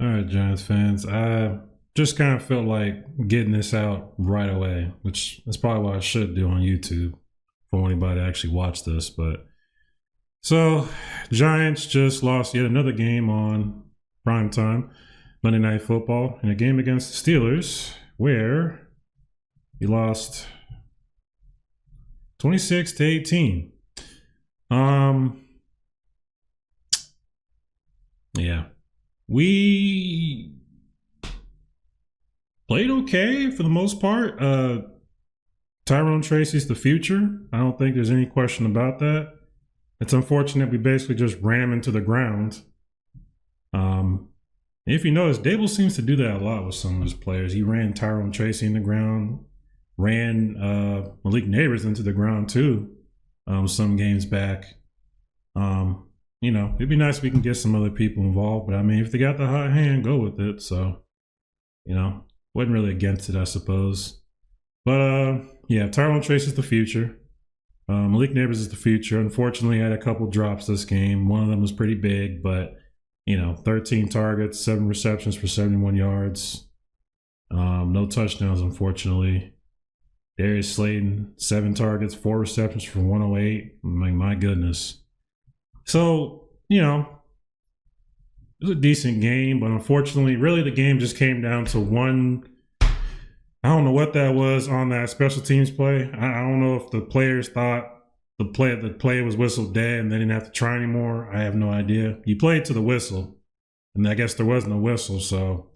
All right, Giants fans. I just kind of felt like getting this out right away, which is probably what I should do on YouTube for anybody to actually watch this. But so, Giants just lost yet another game on primetime Monday Night Football in a game against the Steelers, where he lost 26-18. Um, yeah, we played okay for the most part. Tyrone Tracy's the future. I don't think there's any question about that. It's unfortunate we basically just ran him into the ground. If you notice, Dable seems to do that a lot with some of his players. He ran Tyrone Tracy in the ground, ran Malik Neighbors into the ground too, some games back. It'd be nice if we can get some other people involved, but I mean, if they got the hot hand, go with it. So, wasn't really against it, I suppose. But yeah, Tyrone Trace is the future. Malik Neighbors is the future. Unfortunately, I had a couple drops this game. One of them was pretty big, but 13 targets, 7 receptions for 71 yards. No touchdowns, unfortunately. Darius Slayton, 7 targets, 4 receptions for 108. My goodness. So, it was a decent game, but unfortunately, really the game just came down to one. I don't know what that was on that special teams play. I don't know if the players thought the play was whistled dead and they didn't have to try anymore. I have no idea. You played to the whistle, and I guess there was no whistle, so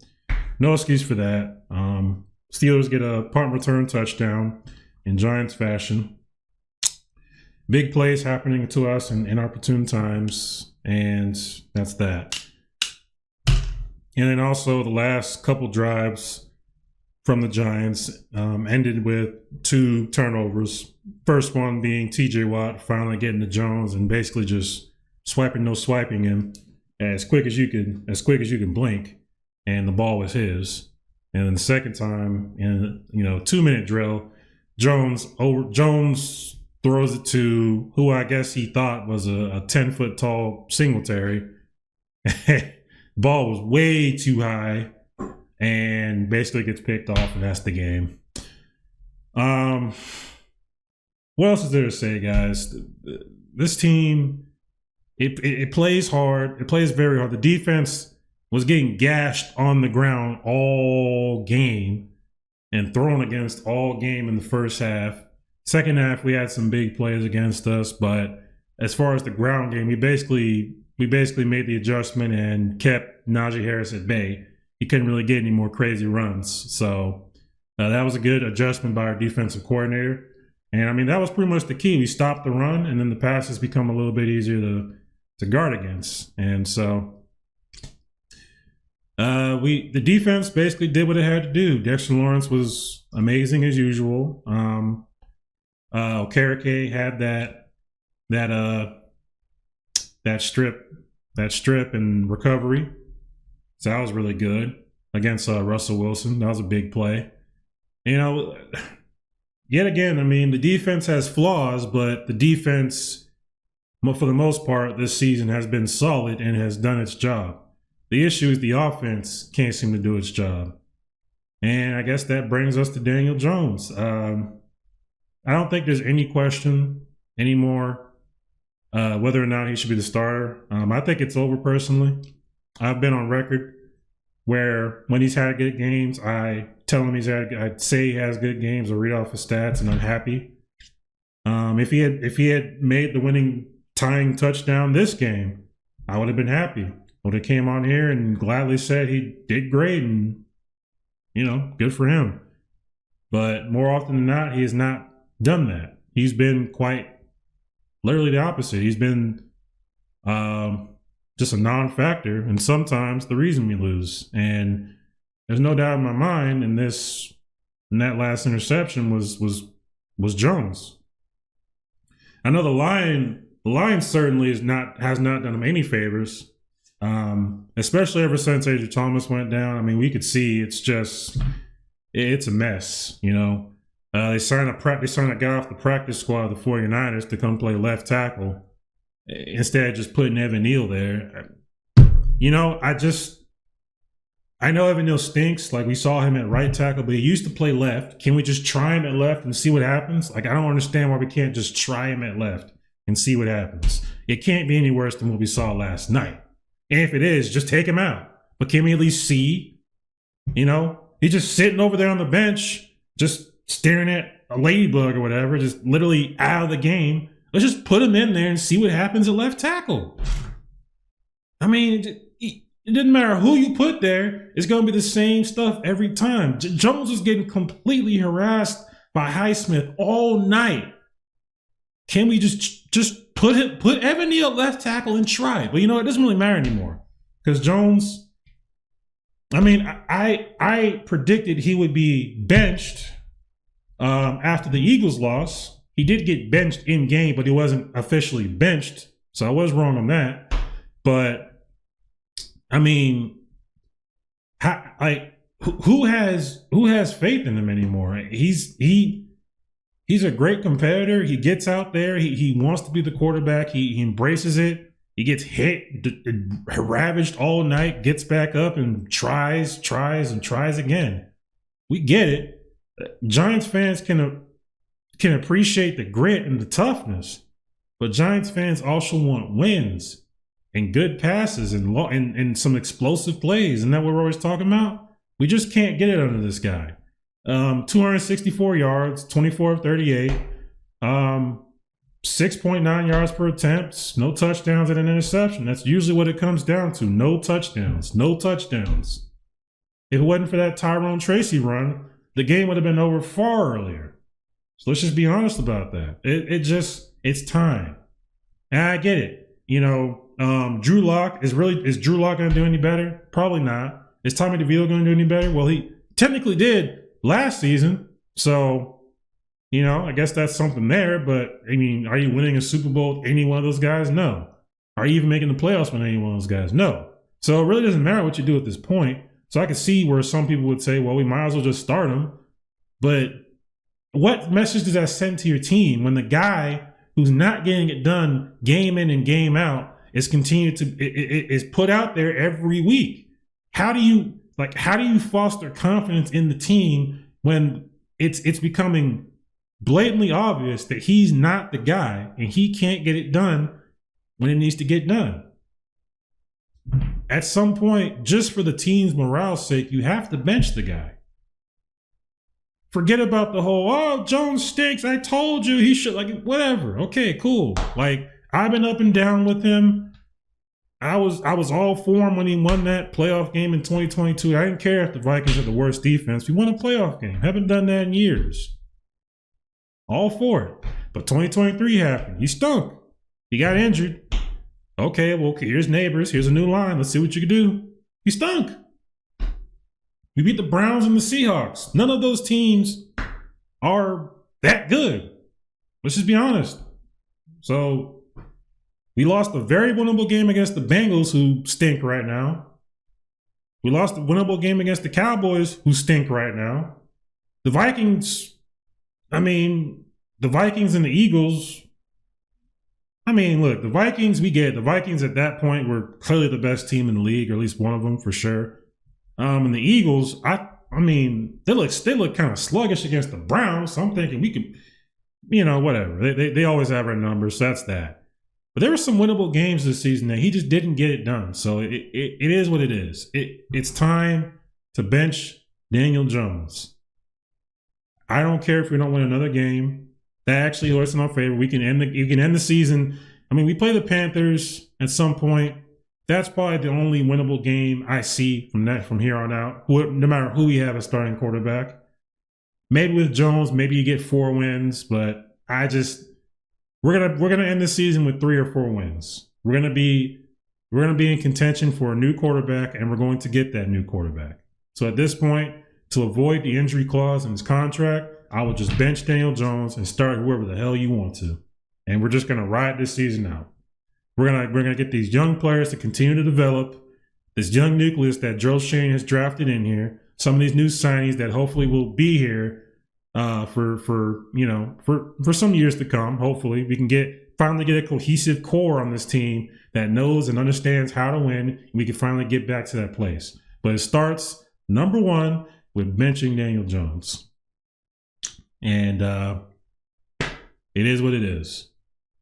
no excuse for that. Steelers get a punt return touchdown in Giants fashion. Big plays happening to us in inopportune times, and that's that. And then also the last couple drives from the Giants ended with 2 turnovers. First one being T.J. Watt finally getting to Jones and basically just swiping him as quick as you can blink, and the ball was his. And then the second time in 2-minute drill, Jones throws it to who I guess he thought was a 10-foot tall Singletary. Ball was way too high and basically gets picked off, and that's the game. What else is there to say, guys? This team, it plays hard. It plays very hard. The defense was getting gashed on the ground all game and thrown against all game in the first half. Second half, we had some big plays against us, but as far as the ground game, we basically made the adjustment and kept Najee Harris at bay. He couldn't really get any more crazy runs. So that was a good adjustment by our defensive coordinator. And I mean, that was pretty much the key. We stopped the run, and then the passes become a little bit easier to guard against. And so the defense basically did what it had to do. Dexter Lawrence was amazing as usual. Okereke had that strip and recovery. So that was really good against Russell Wilson. That was a big play. Yet again, I mean, the defense has flaws, but the defense, for the most part, this season has been solid and has done its job. The issue is the offense can't seem to do its job. And I guess that brings us to Daniel Jones. I don't think there's any question anymore whether or not he should be the starter. I think it's over personally. I've been on record where when he's had good games, I tell him I'd say he has good games or read off his stats, and I'm happy. If he had made the winning tying touchdown this game, I would have been happy. I would have came on here and gladly said he did great and, good for him. But more often than not, he has not done that. He's been quite literally the opposite. He's been just a non-factor, and sometimes the reason we lose. And there's no doubt in my mind in that last interception was Jones. I know the line certainly has not done him any favors, especially ever since Adrian Thomas went down. I mean, we could see it's a mess. They signed a guy off the practice squad of the 49ers to come play left tackle instead of just putting Evan Neal there. I know Evan Neal stinks. Like, we saw him at right tackle, but he used to play left. Can we just try him at left and see what happens? Like, I don't understand why we can't just try him at left and see what happens. It can't be any worse than what we saw last night. And if it is, just take him out. But can we at least see? You know, he's just sitting over there on the bench, just staring at a ladybug or whatever, just literally out of the game. Let's just put him in there and see what happens at left tackle. I mean, it doesn't matter who you put there. It's going to be the same stuff every time. Jones was getting completely harassed by Highsmith all night. Can we just put Evan Neal at left tackle and try it? But you know, it doesn't really matter anymore because Jones, I mean, I predicted he would be benched after the Eagles loss. He did get benched in game, but he wasn't officially benched. So I was wrong on that. But I mean, who has faith in him anymore? He's a great competitor. He gets out there. He wants to be the quarterback. He embraces it. He gets hit, ravaged all night, gets back up and tries again. We get it. Giants fans can appreciate the grit and the toughness, but Giants fans also want wins and good passes and some explosive plays. Isn't that what we're always talking about? We just can't get it under this guy. 264 yards, 24 of 38, 6.9 yards per attempt, no touchdowns and an interception. That's usually what it comes down to. No touchdowns. If it wasn't for that Tyrone Tracy run, the game would have been over far earlier. So let's just be honest about that. It's time. And I get it. You know, Drew Lock is Drew Lock going to do any better? Probably not. Is Tommy DeVito going to do any better? Well, he technically did last season. So, you know, I guess that's something there. But, I mean, are you winning a Super Bowl with any one of those guys? No. Are you even making the playoffs with any one of those guys? No. So it really doesn't matter what you do at this point. So I can see where some people would say, well, we might as well just start him. But what message does that send to your team when the guy who's not getting it done game in and game out is is put out there every week? How do you foster confidence in the team when it's becoming blatantly obvious that he's not the guy and he can't get it done when it needs to get done? At some point, just for the team's morale's sake, you have to bench the guy. Forget about the whole, oh, Jones stinks, I told you he should, like, whatever. Okay, cool. Like, I've been up and down with him. I was all for him when he won that playoff game in 2022. I didn't care if the Vikings had the worst defense. We won a playoff game. Haven't done that in years. All for it. But 2023 happened. He stunk. He got injured. Okay, well, here's neighbors. Here's a new line. Let's see what you can do. He stunk. We beat the Browns and the Seahawks. None of those teams are that good. Let's just be honest. So we lost a very winnable game against the Bengals, who stink right now. We lost a winnable game against the Cowboys, who stink right now. The Vikings, the Vikings and the Eagles. Look, the Vikings, we get it. The Vikings at that point were clearly the best team in the league, or at least one of them for sure. And the Eagles, they look kind of sluggish against the Browns. So I'm thinking we could, whatever. They always have our numbers, so that's that. But there were some winnable games this season that he just didn't get it done. So it is what it is. It's time to bench Daniel Jones. I don't care if we don't win another game. That actually works in our favor. You can end the season. We play the Panthers at some point. That's probably the only winnable game I see from here on out, no matter who we have as starting quarterback. Maybe with Jones, maybe you get 4 wins, but we're gonna end the season with 3 or 4 wins. We're gonna be in contention for a new quarterback, and we're going to get that new quarterback. So at this point, to avoid the injury clause in his contract, I will just bench Daniel Jones and start whoever the hell you want to, and we're just gonna ride this season out. We're gonna get these young players to continue to develop this young nucleus that Joe Shane has drafted in here. Some of these new signings that hopefully will be here for some years to come. Hopefully, we can finally get a cohesive core on this team that knows and understands how to win, and we can finally get back to that place. But it starts, number one, with benching Daniel Jones. And it is what it is.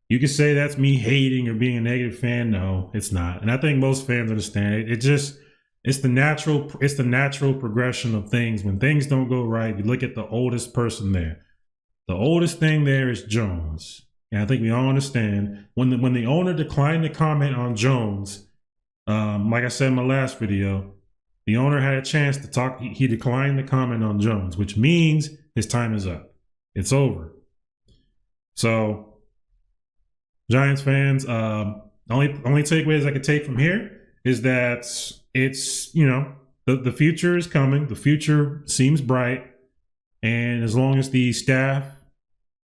You can say that's me hating or being a negative fan. No, it's not. And I think most fans understand it. It's the natural progression of things. When things don't go right, you look at the oldest person there. The oldest thing there is Jones. And I think we all understand when the owner declined to comment on Jones, like I said in my last video, the owner had a chance to talk. He declined to comment on Jones, which means his time is up. It's over. So, Giants fans, only takeaways I could take from here is that it's, the future is coming. The future seems bright. And as long as the staff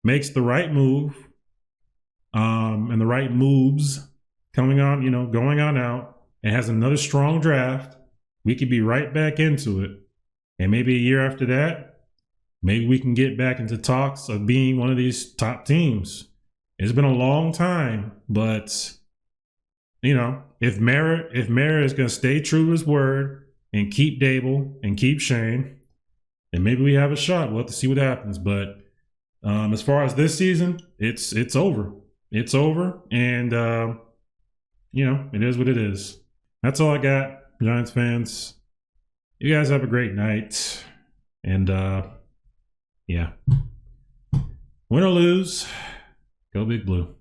makes the right move, and the right moves coming on, going on out, and has another strong draft, we could be right back into it. And maybe a year after that, maybe we can get back into talks of being one of these top teams. It's been a long time, but if Mara is going to stay true to his word and keep Dable and keep Shane, then maybe we have a shot. We'll have to see what happens. But as far as this season, it's over. It's over, and it is what it is. That's all I got, Giants fans. You guys have a great night, and yeah, win or lose, go Big Blue.